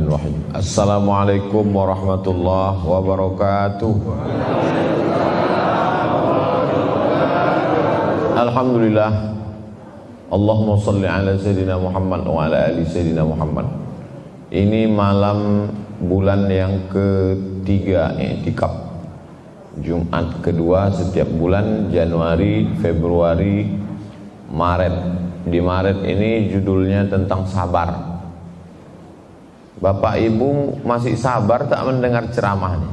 Bismillahirrahmanirrahim. Assalamualaikum warahmatullahi wabarakatuh. Alhamdulillah. Allahumma salli ala Sayyidina Muhammad wa ala ali Sayyidina Muhammad. Ini malam bulan yang ketiga i'tikaf, Jumat kedua setiap bulan, Januari, Februari, Maret. Di Maret ini judulnya tentang sabar. Bapak Ibu masih sabar tak mendengar ceramahnya?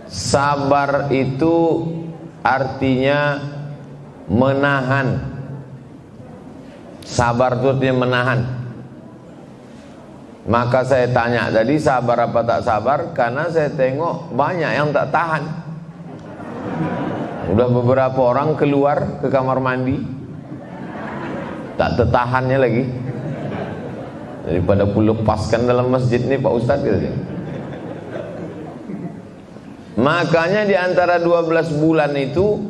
Sabar itu artinya menahan. Sabar itu artinya menahan. Maka saya tanya tadi sabar apa tak sabar, karena saya tengok banyak yang tak tahan. Udah beberapa orang keluar ke kamar mandi, tak tertahannya lagi, daripada ku lepaskan dalam masjid ini Pak Ustadz gitu. Makanya di antara 12 bulan itu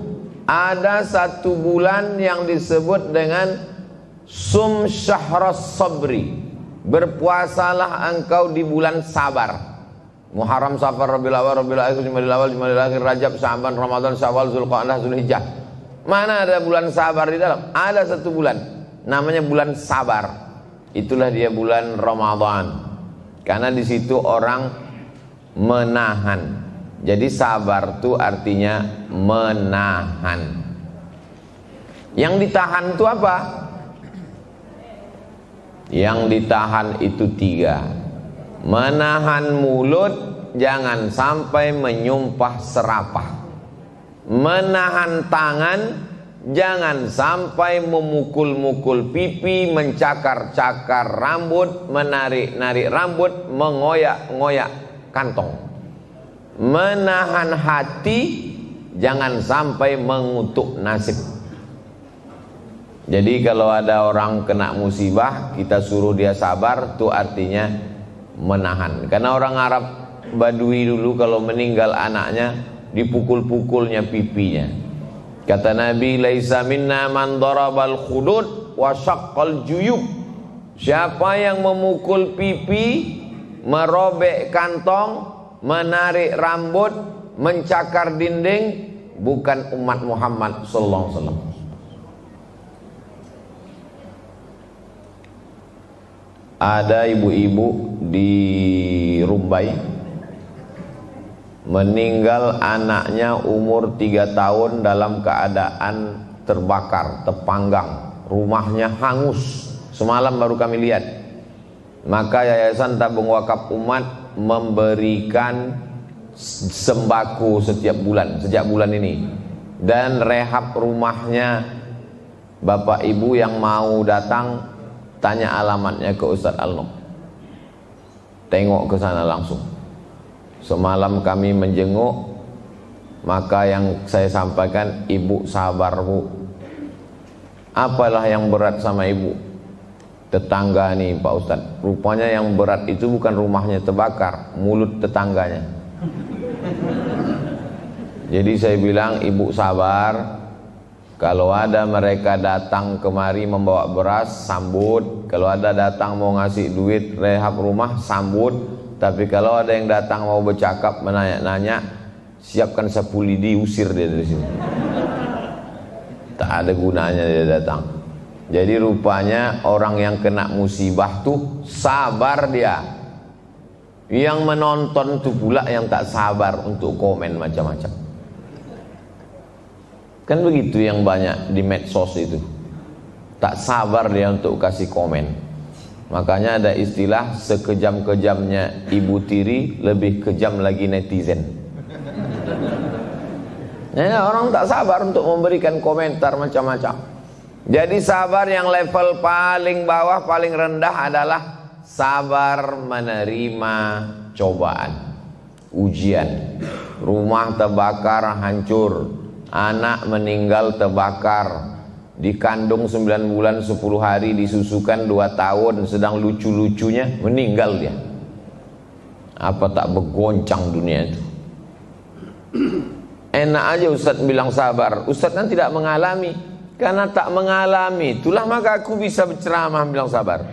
ada satu bulan yang disebut dengan Sum Syahras Sabri. Berpuasalah engkau di bulan sabar. Muharram, Safar, Rabiul Awal, Rabiul Akhir, Jumadil Awal, Jumadil Akhir, Rajab, Sya'ban, Ramadan, Syawal, Zulqa'dah, Zulhijjah. Mana ada bulan sabar di dalam? Ada satu bulan namanya bulan sabar. Itulah dia bulan Ramadan. Karena di situ orang menahan. Jadi sabar itu artinya menahan. Yang ditahan itu apa? Yang ditahan itu 3. Menahan mulut jangan sampai menyumpah serapah. Menahan tangan jangan sampai memukul-mukul pipi, mencakar-cakar rambut, menarik-narik rambut, mengoyak-ngoyak kantong. Menahan hati jangan sampai mengutuk nasib. Jadi kalau ada orang kena musibah, kita suruh dia sabar, itu artinya menahan. Karena orang Arab Badui dulu kalau meninggal anaknya dipukul-pukulnya pipinya. Kata Nabi, laisa minna man darabal khudud wa syaqqal juyub. Siapa yang memukul pipi, merobek kantong, menarik rambut, mencakar dinding, bukan umat Muhammad sallallahu alaihi wasallam. Ada ibu-ibu di Rumbai meninggal anaknya umur 3 tahun dalam keadaan terbakar, terpanggang, rumahnya hangus. Semalam baru kami lihat. Maka Yayasan Tabung Wakaf Umat memberikan sembako setiap bulan, sejak bulan ini, dan rehab rumahnya. Bapak Ibu yang mau datang, tanya alamatnya ke Ustadz Al-Nuk, tengok ke sana langsung. Semalam kami menjenguk, maka yang saya sampaikan, ibu sabar bu. Apalah yang berat sama ibu? Tetangga nih Pak Ustadz, rupanya yang berat itu bukan rumahnya terbakar, mulut tetangganya. Jadi saya bilang, ibu sabar. Kalau ada mereka datang kemari membawa beras, sambut. Kalau ada datang mau ngasih duit rehab rumah, sambut. Tapi kalau ada yang datang mau bercakap, menanya-nanya, siapkan sapu lidi, usir dia dari sini. Tak ada gunanya dia datang. Jadi rupanya orang yang kena musibah tuh sabar dia. Yang menonton tuh pula yang tak sabar untuk komen macam-macam. Kan begitu yang banyak di medsos itu. Tak sabar dia untuk kasih komen. Makanya ada istilah, sekejam-kejamnya ibu tiri, lebih kejam lagi netizen. Ya, orang tak sabar untuk memberikan komentar macam-macam. Jadi sabar yang level paling bawah, paling rendah adalah sabar menerima cobaan, ujian. Rumah terbakar hancur, anak meninggal terbakar, dikandung 9 bulan 10 hari, disusukan 2 tahun, sedang lucu-lucunya meninggal dia. Apa tak bergoncang dunia itu? Enak aja Ustadz bilang sabar. Ustadz kan tidak mengalami. Karena tak mengalami, itulah maka aku bisa berceramah bilang sabar.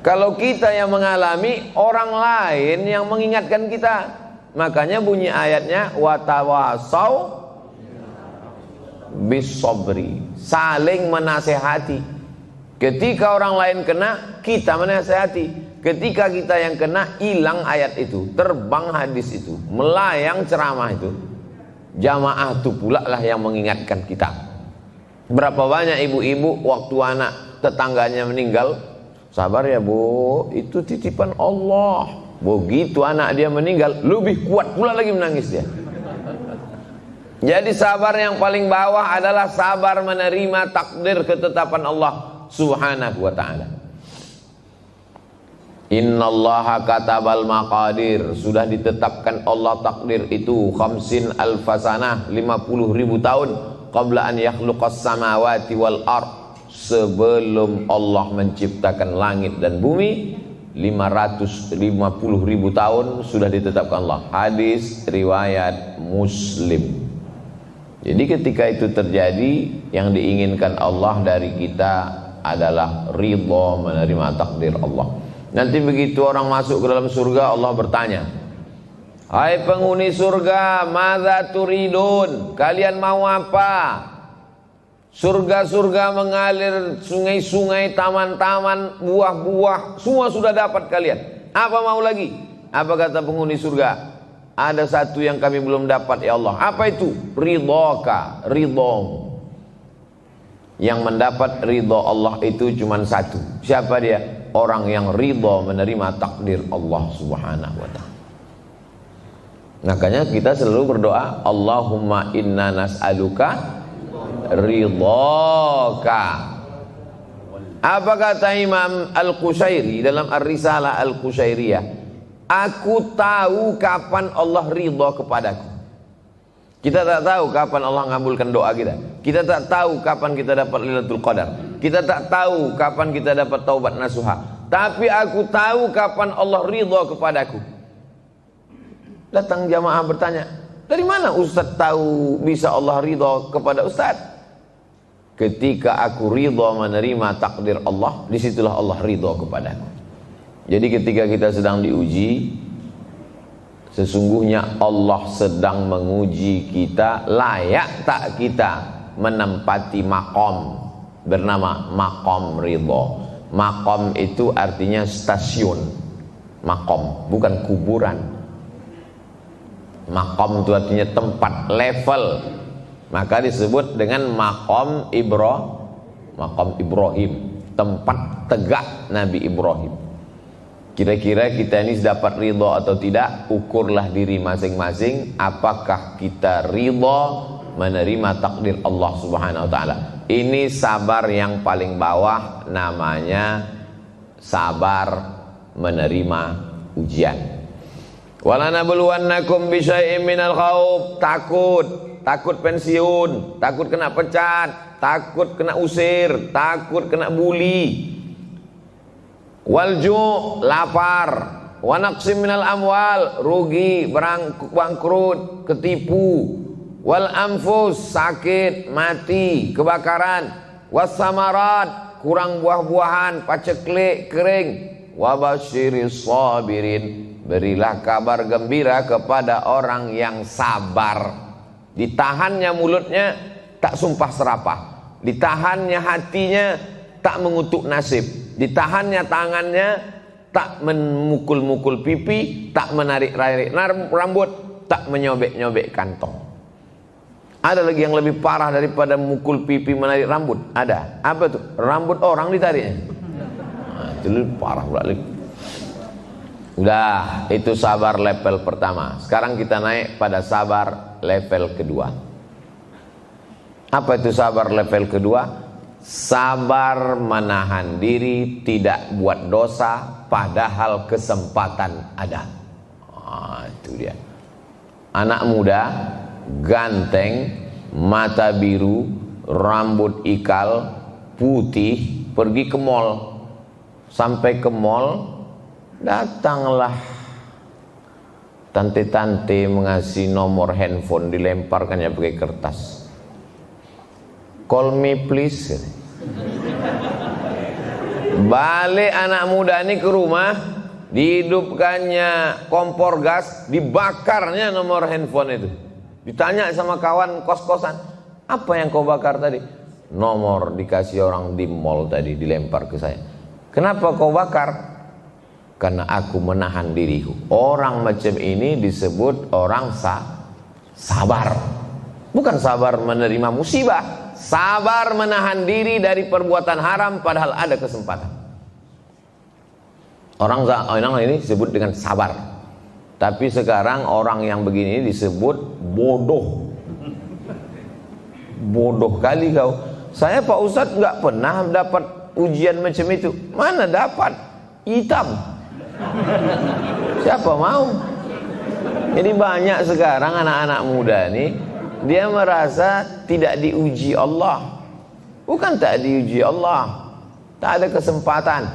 Kalau kita yang mengalami, orang lain yang mengingatkan kita. Makanya bunyi ayatnya watawasau bisobri, saling menasehati. Ketika orang lain kena, kita menasehati. Ketika kita yang kena, hilang ayat itu, terbang hadis itu, melayang ceramah itu. Jamaah itu pula lah yang mengingatkan kita. Berapa banyak ibu-ibu waktu anak tetangganya meninggal, sabar ya bu, itu titipan Allah. Begitu anak dia meninggal, lebih kuat pula lagi menangis dia. Jadi sabar yang paling bawah adalah sabar menerima takdir ketetapan Allah subhanahu wa ta'ala. Innallaha katabal maqadir, sudah ditetapkan Allah takdir itu 50 alfasanah, 50.000 tahun qabla an yakhluqas samawati wal ard, sebelum Allah menciptakan langit dan bumi. 550.000 tahun sudah ditetapkan Allah. Hadis riwayat Muslim. Jadi ketika itu terjadi, yang diinginkan Allah dari kita adalah ridha menerima takdir Allah. Nanti begitu orang masuk ke dalam surga, Allah bertanya, hai penghuni surga, madza turidun? Kalian mau apa? Surga-surga mengalir, sungai-sungai, taman-taman, buah-buah, semua sudah dapat kalian. Apa mau lagi? Apa kata penghuni surga? Ada satu yang kami belum dapat ya Allah. Apa itu? Ridhoka, ridhomu. Yang mendapat ridho Allah itu cuma satu. Siapa dia? Orang yang ridho menerima takdir Allah subhanahu wa ta'ala. Makanya kita selalu berdoa, Allahumma inna nas'aluka ridhoka. Apa kata Imam Al-Qushairi dalam Ar-Risalah Al-Qushairiyah? Aku tahu kapan Allah ridho kepadaku. Kita tak tahu kapan Allah ngabulkan doa kita. Kita tak tahu kapan kita dapat Lailatul Qadar. Kita tak tahu kapan kita dapat taubat nasuha. Tapi aku tahu kapan Allah ridho kepadaku. Datang jamaah bertanya, dari mana Ustaz tahu bisa Allah ridho kepada Ustaz? Ketika aku ridho menerima takdir Allah, disitulah Allah ridho kepadaku. Jadi ketika kita sedang diuji, sesungguhnya Allah sedang menguji kita, layak tak kita menempati makom bernama makom ridho. Makom itu artinya stasiun. Makom bukan kuburan. Makom itu artinya tempat, level. Maka disebut dengan makom Ibrahim, tempat tegak Nabi Ibrahim. Kira-kira kita ini dapat ridho atau tidak? Ukurlah diri masing-masing. Apakah kita ridho menerima takdir Allah subhanahu wa ta'ala? Ini sabar yang paling bawah, namanya sabar menerima ujian. Walanabluwannakum bisyai'im minal khauf, takut pensiun, takut kena pecat, takut kena usir, takut kena bully. Walju, lapar. Wa naqsim minal amwal, rugi, bangkrut, ketipu. Wal anfus, sakit, mati, kebakaran. Wassamarat, kurang buah-buahan, paceklik, kering. Wabasyiris sabirin, berilah kabar gembira kepada orang yang sabar. Ditahannya mulutnya tak sumpah serapah, ditahannya hatinya tak mengutuk nasib, ditahannya tangannya tak memukul-mukul pipi, tak menarik-narik rambut, tak menyobek-nyobek kantong. Ada lagi yang lebih parah daripada mukul pipi, menarik rambut. Ada. Apa tuh? Rambut orang ditariknya. Nah, itu lebih parah pula. Udah, itu sabar level pertama. Sekarang kita naik pada sabar level kedua. Apa itu sabar level kedua? Sabar menahan diri, tidak buat dosa padahal kesempatan ada. Itu dia. Anak muda, ganteng, mata biru, rambut ikal, putih, pergi ke mall. Sampai ke mall, datanglah tante-tante mengasih nomor handphone, dilemparkannya pakai kertas. Call me please. Balik anak muda ini ke rumah, dihidupkannya kompor gas, dibakarnya nomor handphone itu. Ditanya sama kawan kos-kosan, apa yang kau bakar tadi? Nomor dikasih orang di mall tadi, dilempar ke saya. Kenapa kau bakar? Karena aku menahan diriku. Orang macam ini disebut orang sabar. Bukan sabar menerima musibah, sabar menahan diri dari perbuatan haram padahal ada kesempatan. Orang ini disebut dengan sabar. Tapi sekarang orang yang begini disebut bodoh. Bodoh kali kau. Saya Pak Ustadz nggak pernah dapat ujian macam itu. Mana dapat? Hitam. Siapa mau? Ini banyak sekarang anak-anak muda nih, dia merasa tidak diuji Allah. Bukan tak diuji Allah, tak ada kesempatan.